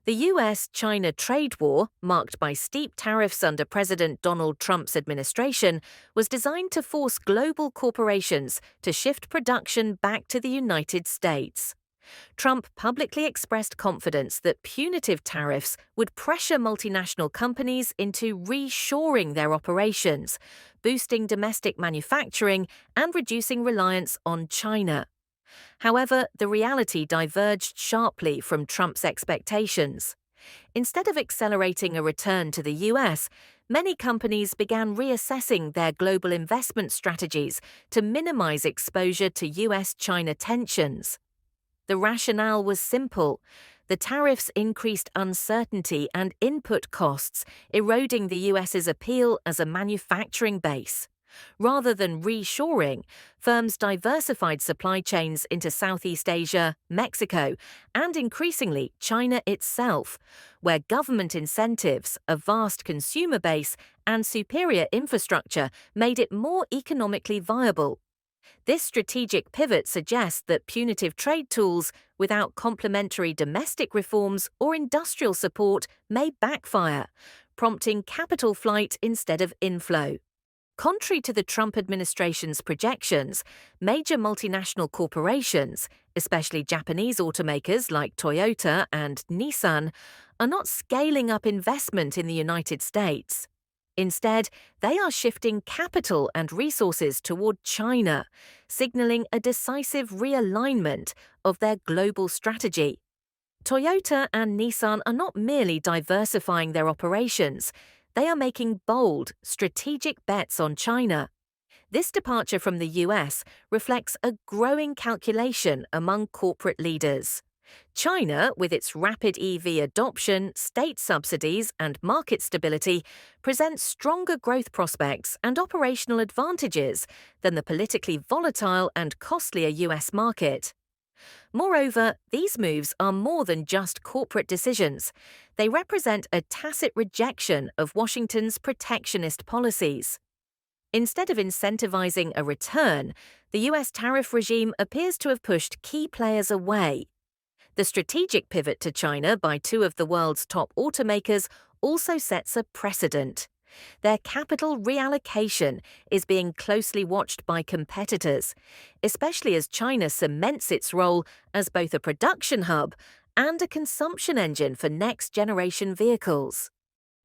The US-China trade war, marked by steep tariffs under President Donald Trump's administration, was designed to force global corporations to shift production back to the United States. Trump publicly expressed confidence that punitive tariffs would pressure multinational companies into reshoring their operations, boosting domestic manufacturing and reducing reliance on China. However, the reality diverged sharply from Trump's expectations. Instead of accelerating a return to the US, many companies began reassessing their global investment strategies to minimize exposure to US-China tensions. The rationale was simple. The tariffs increased uncertainty and input costs, eroding the US's appeal as a manufacturing base. Rather than reshoring, firms diversified supply chains into Southeast Asia, Mexico, and increasingly China itself, where government incentives, a vast consumer base, and superior infrastructure made it more economically viable. This strategic pivot suggests that punitive trade tools, without complementary domestic reforms or industrial support, may backfire, prompting capital flight instead of inflow. Contrary to the Trump administration's projections, major multinational corporations, especially Japanese automakers like Toyota and Nissan, are not scaling up investment in the United States. Instead, they are shifting capital and resources toward China, signaling a decisive realignment of their global strategy. Toyota and Nissan are not merely diversifying their operations, they are making bold, strategic bets on China. This departure from the US reflects a growing calculation among corporate leaders. China, with its rapid EV adoption, state subsidies, and market stability, presents stronger growth prospects and operational advantages than the politically volatile and costlier US market. Moreover, these moves are more than just corporate decisions. They represent a tacit rejection of Washington's protectionist policies. Instead of incentivizing a return, the US tariff regime appears to have pushed key players away. The strategic pivot to China by two of the world's top automakers also sets a precedent. Their capital reallocation is being closely watched by competitors, especially as China cements its role as both a production hub and a consumption engine for next-generation vehicles.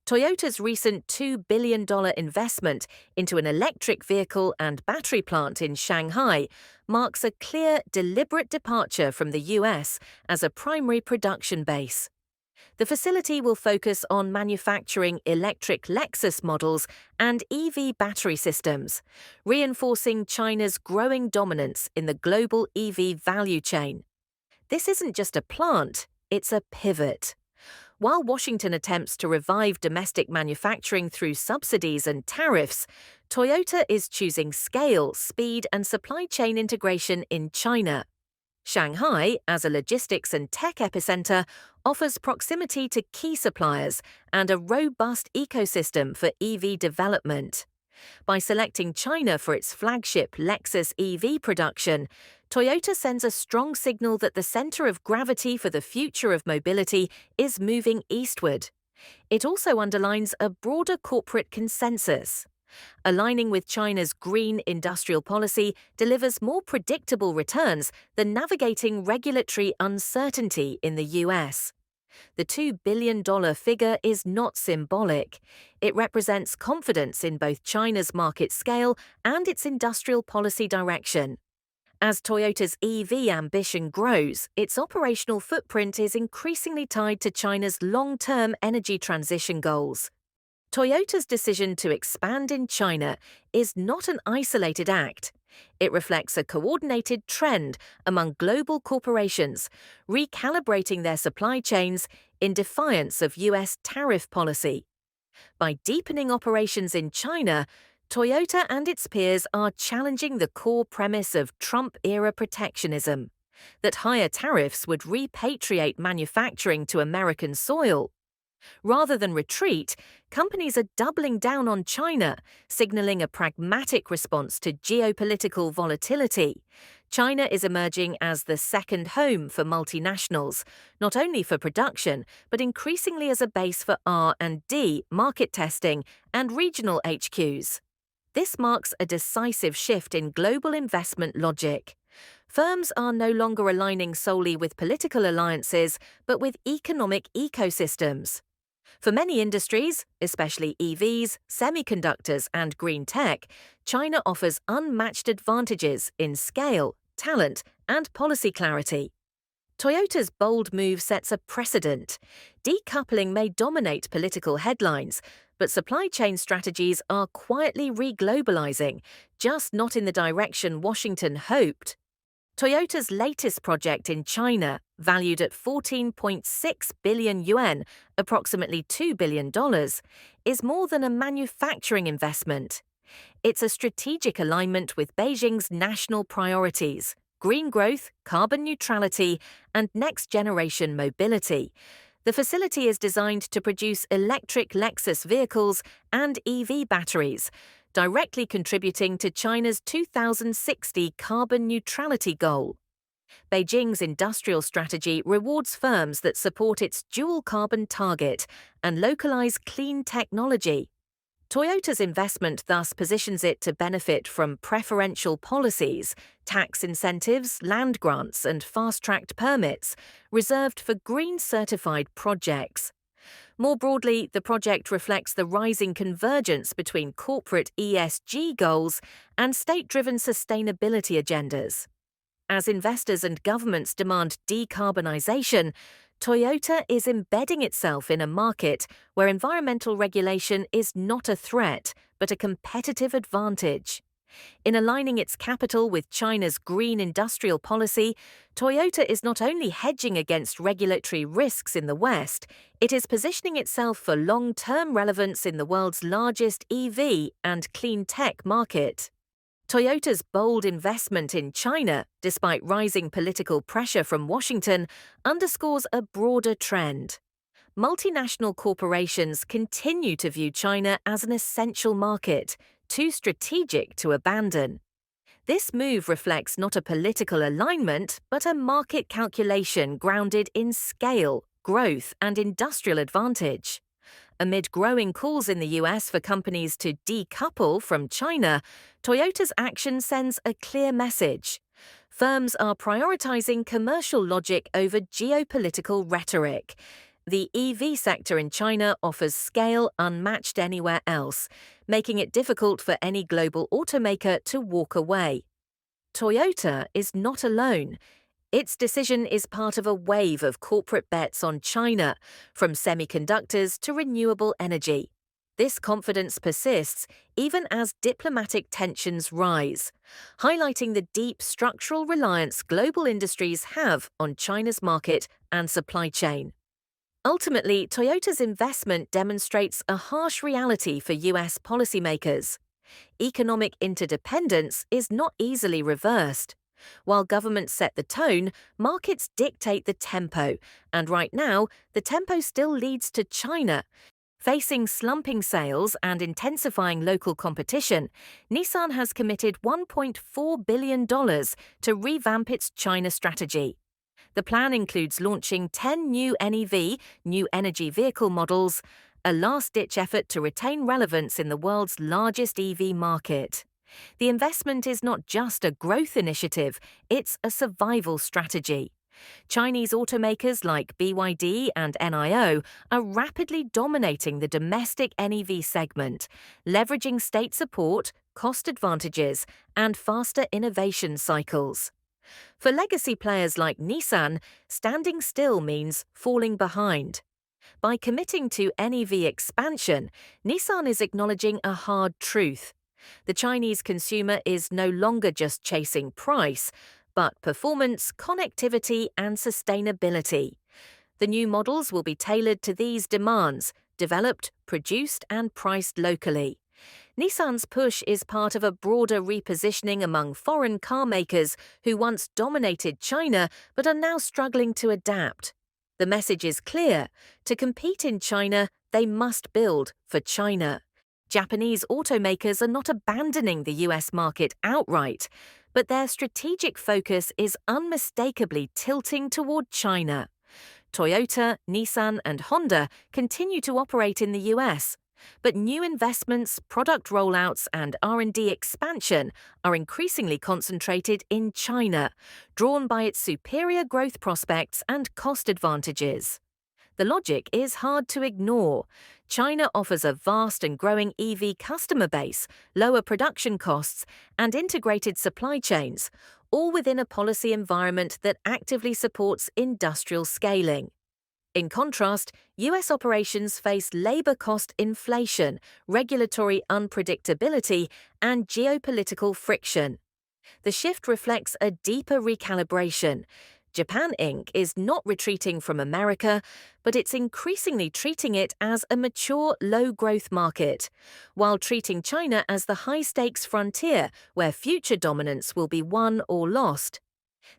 Toyota's recent $2 billion investment into an electric vehicle and battery plant in Shanghai marks a clear, deliberate departure from the US as a primary production base. The facility will focus on manufacturing electric Lexus models and EV battery systems, reinforcing China's growing dominance in the global EV value chain. This isn't just a plant, it's a pivot. While Washington attempts to revive domestic manufacturing through subsidies and tariffs, Toyota is choosing scale, speed, and supply chain integration in China. Shanghai, as a logistics and tech epicenter, offers proximity to key suppliers and a robust ecosystem for EV development. By selecting China for its flagship Lexus EV production, Toyota sends a strong signal that the center of gravity for the future of mobility is moving eastward. It also underlines a broader corporate consensus. Aligning with China's green industrial policy delivers more predictable returns than navigating regulatory uncertainty in the US. The $2 billion figure is not symbolic. It represents confidence in both China's market scale and its industrial policy direction. As Toyota's EV ambition grows, its operational footprint is increasingly tied to China's long-term energy transition goals. Toyota's decision to expand in China is not an isolated act. It reflects a coordinated trend among global corporations, recalibrating their supply chains in defiance of US tariff policy. By deepening operations in China, Toyota and its peers are challenging the core premise of Trump-era protectionism, that higher tariffs would repatriate manufacturing to American soil. Rather than retreat, companies are doubling down on China, signaling a pragmatic response to geopolitical volatility. China is emerging as the second home for multinationals, not only for production, but increasingly as a base for R&D, market testing, and regional HQs. This marks a decisive shift in global investment logic. Firms are no longer aligning solely with political alliances, but with economic ecosystems. For many industries, especially EVs, semiconductors, and green tech, China offers unmatched advantages in scale, talent, and policy clarity. Toyota's bold move sets a precedent. Decoupling may dominate political headlines, but supply chain strategies are quietly re-globalizing, just not in the direction Washington hoped. Toyota's latest project in China, valued at 14.6 billion yuan, approximately $2 billion, is more than a manufacturing investment. It's a strategic alignment with Beijing's national priorities: green growth, carbon neutrality, and next-generation mobility. The facility is designed to produce electric Lexus vehicles and EV batteries, directly contributing to China's 2060 carbon neutrality goal. Beijing's industrial strategy rewards firms that support its dual carbon target and localize clean technology. Toyota's investment thus positions it to benefit from preferential policies, tax incentives, land grants, and fast-tracked permits reserved for green-certified projects. More broadly, the project reflects the rising convergence between corporate ESG goals and state-driven sustainability agendas. As investors and governments demand decarbonization, Toyota is embedding itself in a market where environmental regulation is not a threat, but a competitive advantage. In aligning its capital with China's green industrial policy, Toyota is not only hedging against regulatory risks in the West, it is positioning itself for long-term relevance in the world's largest EV and clean tech market. Toyota's bold investment in China, despite rising political pressure from Washington, underscores a broader trend. Multinational corporations continue to view China as an essential market, too strategic to abandon. This move reflects not a political alignment, but a market calculation grounded in scale, growth, and industrial advantage. Amid growing calls in the US for companies to decouple from China, Toyota's action sends a clear message. Firms are prioritizing commercial logic over geopolitical rhetoric. The EV sector in China offers scale unmatched anywhere else, making it difficult for any global automaker to walk away. Toyota is not alone. Its decision is part of a wave of corporate bets on China, from semiconductors to renewable energy. This confidence persists even as diplomatic tensions rise, highlighting the deep structural reliance global industries have on China's market and supply chain. Ultimately, Toyota's investment demonstrates a harsh reality for US policymakers. Economic interdependence is not easily reversed. While governments set the tone, markets dictate the tempo, and right now, the tempo still leads to China. Facing slumping sales and intensifying local competition, Nissan has committed $1.4 billion to revamp its China strategy. The plan includes launching 10 new NEV, new energy vehicle models, a last-ditch effort to retain relevance in the world's largest EV market. The investment is not just a growth initiative, it's a survival strategy. Chinese automakers like BYD and NIO are rapidly dominating the domestic NEV segment, leveraging state support, cost advantages, and faster innovation cycles. For legacy players like Nissan, standing still means falling behind. By committing to NEV expansion, Nissan is acknowledging a hard truth. The Chinese consumer is no longer just chasing price, but performance, connectivity, and sustainability. The new models will be tailored to these demands, developed, produced, and priced locally. Nissan's push is part of a broader repositioning among foreign car makers who once dominated China but are now struggling to adapt. The message is clear. To compete in China, they must build for China. Japanese automakers are not abandoning the US market outright, but their strategic focus is unmistakably tilting toward China. Toyota, Nissan, and Honda continue to operate in the US, but new investments, product rollouts, and R&D expansion are increasingly concentrated in China, drawn by its superior growth prospects and cost advantages. The logic is hard to ignore. China offers a vast and growing EV customer base, lower production costs, and integrated supply chains, all within a policy environment that actively supports industrial scaling. In contrast, US operations face labor cost inflation, regulatory unpredictability, and geopolitical friction. The shift reflects a deeper recalibration. Japan Inc. is not retreating from America, but it's increasingly treating it as a mature, low-growth market, while treating China as the high-stakes frontier where future dominance will be won or lost.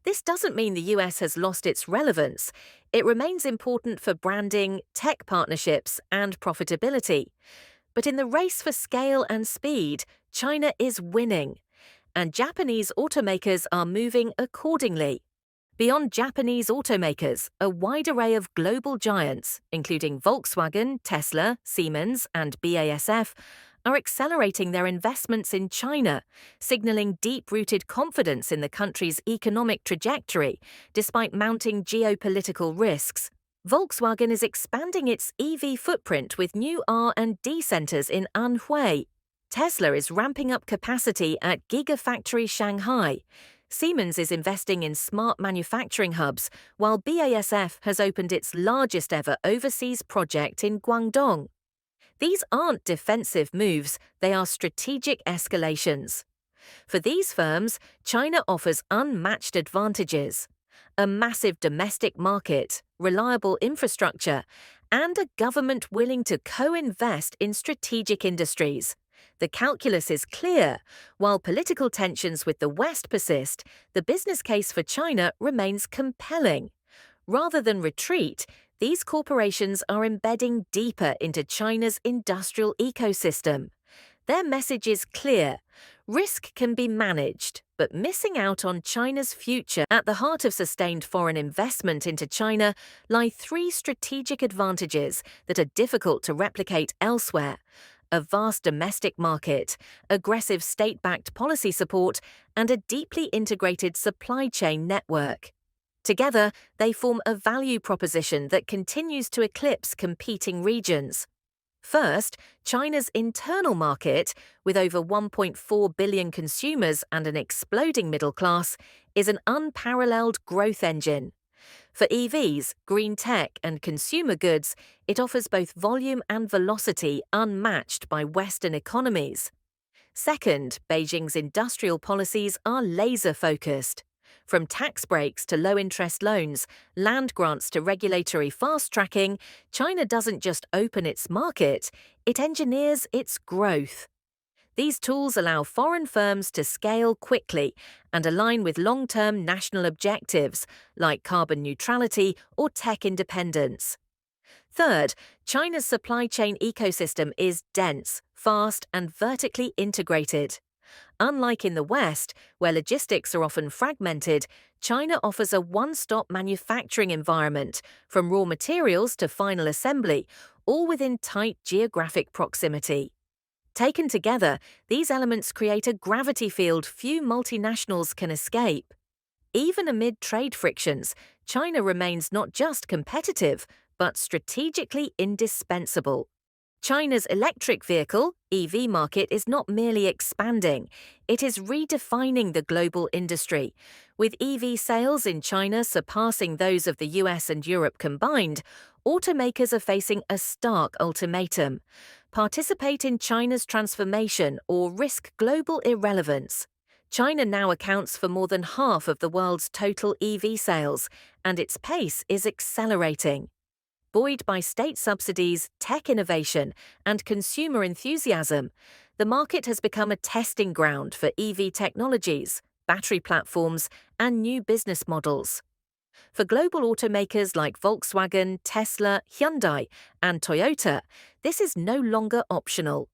This doesn't mean the US has lost its relevance. It remains important for branding, tech partnerships, and profitability. But in the race for scale and speed, China is winning, and Japanese automakers are moving accordingly. Beyond Japanese automakers, a wide array of global giants, including Volkswagen, Tesla, Siemens, and BASF, are accelerating their investments in China, signaling deep-rooted confidence in the country's economic trajectory, despite mounting geopolitical risks. Volkswagen is expanding its EV footprint with new R&D centers in Anhui. Tesla is ramping up capacity at Gigafactory Shanghai. Siemens is investing in smart manufacturing hubs, while BASF has opened its largest ever overseas project in Guangdong. These aren't defensive moves, they are strategic escalations. For these firms, China offers unmatched advantages: a massive domestic market, reliable infrastructure, and a government willing to co-invest in strategic industries. The calculus is clear. While political tensions with the West persist, the business case for China remains compelling. Rather than retreat, these corporations are embedding deeper into China's industrial ecosystem. Their message is clear. Risk can be managed, but missing out on China's future. At the heart of sustained foreign investment into China lie three strategic advantages that are difficult to replicate elsewhere: a vast domestic market, aggressive state-backed policy support, and a deeply integrated supply chain network. Together, they form a value proposition that continues to eclipse competing regions. First, China's internal market, with over 1.4 billion consumers and an exploding middle class, is an unparalleled growth engine. For EVs, green tech, and consumer goods, it offers both volume and velocity unmatched by Western economies. Second, Beijing's industrial policies are laser-focused. From tax breaks to low-interest loans, land grants to regulatory fast-tracking, China doesn't just open its market, it engineers its growth. These tools allow foreign firms to scale quickly and align with long-term national objectives, like carbon neutrality or tech independence. Third, China's supply chain ecosystem is dense, fast, and vertically integrated. Unlike in the West, where logistics are often fragmented, China offers a one-stop manufacturing environment, from raw materials to final assembly, all within tight geographic proximity. Taken together, these elements create a gravity field few multinationals can escape. Even amid trade frictions, China remains not just competitive, but strategically indispensable. China's electric vehicle (EV) market is not merely expanding, it is redefining the global industry. With EV sales in China surpassing those of the US and Europe combined, automakers are facing a stark ultimatum: participate in China's transformation or risk global irrelevance. China now accounts for more than half of the world's total EV sales, and its pace is accelerating. Buoyed by state subsidies, tech innovation, and consumer enthusiasm, the market has become a testing ground for EV technologies, battery platforms, and new business models. For global automakers like Volkswagen, Tesla, Hyundai, and Toyota, this is no longer optional.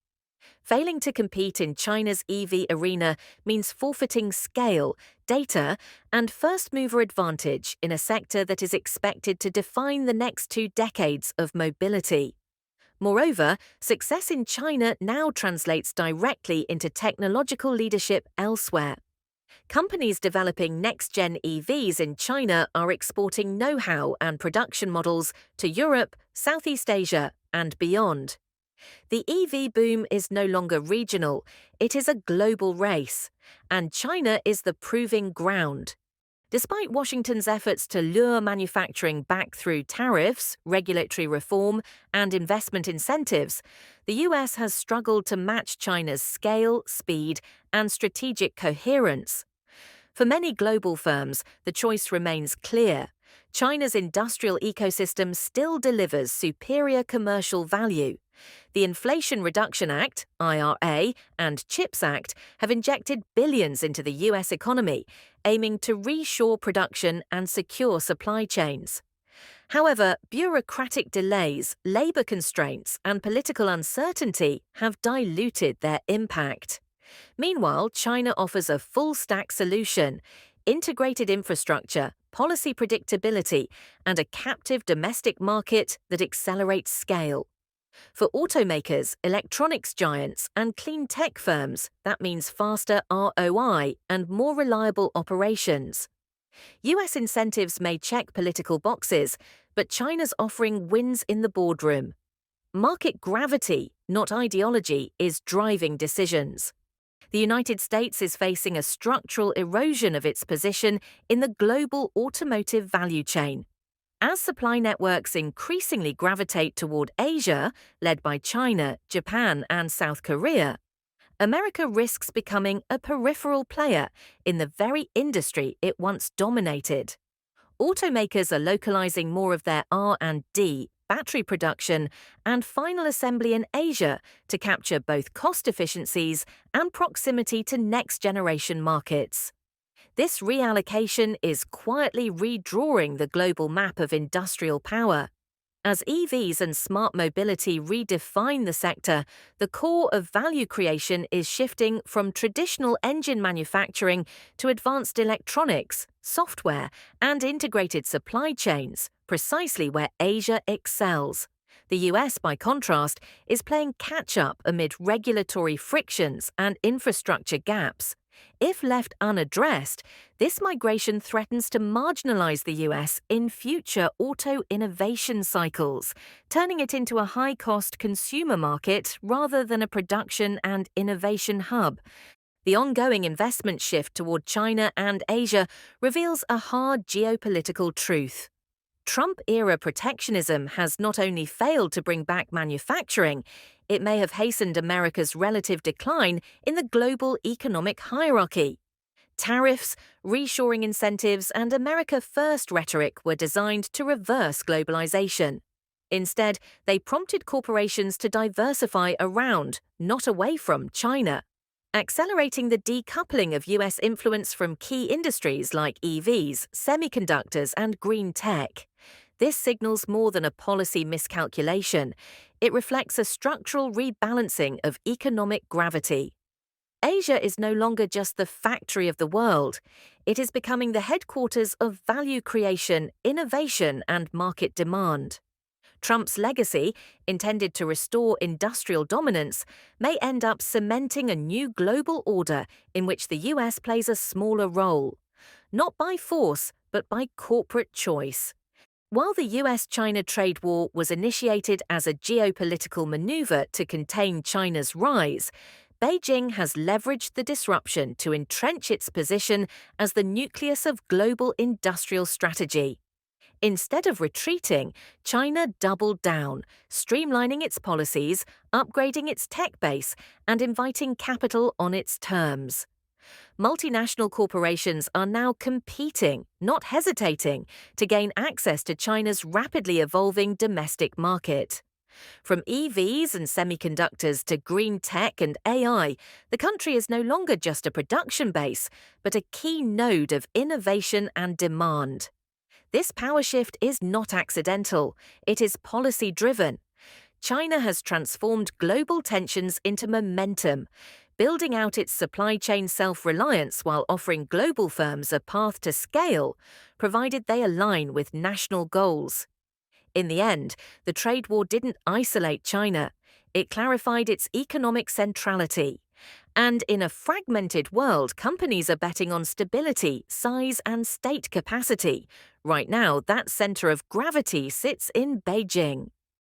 Failing to compete in China's EV arena means forfeiting scale, data, and first-mover advantage in a sector that is expected to define the next 2 decades of mobility. Moreover, success in China now translates directly into technological leadership elsewhere. Companies developing next-gen EVs in China are exporting know-how and production models to Europe, Southeast Asia, and beyond. The EV boom is no longer regional, it is a global race, and China is the proving ground. Despite Washington's efforts to lure manufacturing back through tariffs, regulatory reform, and investment incentives, the US has struggled to match China's scale, speed, and strategic coherence. For many global firms, the choice remains clear. China's industrial ecosystem still delivers superior commercial value. The Inflation Reduction Act, IRA, and CHIPS Act have injected billions into the US economy, aiming to reshore production and secure supply chains. However, bureaucratic delays, labor constraints, and political uncertainty have diluted their impact. Meanwhile, China offers a full-stack solution: integrated infrastructure, policy predictability, and a captive domestic market that accelerates scale. For automakers, electronics giants, and clean tech firms, that means faster ROI and more reliable operations. US incentives may check political boxes, but China's offering wins in the boardroom. Market gravity, not ideology, is driving decisions. The United States is facing a structural erosion of its position in the global automotive value chain. As supply networks increasingly gravitate toward Asia, led by China, Japan, and South Korea, America risks becoming a peripheral player in the very industry it once dominated. Automakers are localizing more of their R&D, battery production, and final assembly in Asia to capture both cost efficiencies and proximity to next-generation markets. This reallocation is quietly redrawing the global map of industrial power. As EVs and smart mobility redefine the sector, the core of value creation is shifting from traditional engine manufacturing to advanced electronics, software, and integrated supply chains, precisely where Asia excels. The US, by contrast, is playing catch-up amid regulatory frictions and infrastructure gaps. If left unaddressed, this migration threatens to marginalize the US in future auto innovation cycles, turning it into a high-cost consumer market rather than a production and innovation hub. The ongoing investment shift toward China and Asia reveals a hard geopolitical truth. Trump-era protectionism has not only failed to bring back manufacturing, it may have hastened America's relative decline in the global economic hierarchy. Tariffs, reshoring incentives, and America First rhetoric were designed to reverse globalization. Instead, they prompted corporations to diversify around, not away from, China, accelerating the decoupling of US influence from key industries like EVs, semiconductors, and green tech. This signals more than a policy miscalculation. It reflects a structural rebalancing of economic gravity. Asia is no longer just the factory of the world. It is becoming the headquarters of value creation, innovation, and market demand. Trump's legacy, intended to restore industrial dominance, may end up cementing a new global order in which the US plays a smaller role, not by force, but by corporate choice. While the US-China trade war was initiated as a geopolitical maneuver to contain China's rise, Beijing has leveraged the disruption to entrench its position as the nucleus of global industrial strategy. Instead of retreating, China doubled down, streamlining its policies, upgrading its tech base, and inviting capital on its terms. Multinational corporations are now competing, not hesitating, to gain access to China's rapidly evolving domestic market. From EVs and semiconductors to green tech and AI, the country is no longer just a production base, but a key node of innovation and demand. This power shift is not accidental, it is policy-driven. China has transformed global tensions into momentum, building out its supply chain self-reliance while offering global firms a path to scale, provided they align with national goals. In the end, the trade war didn't isolate China. It clarified its economic centrality. And in a fragmented world, companies are betting on stability, size, and state capacity. Right now, that center of gravity sits in Beijing.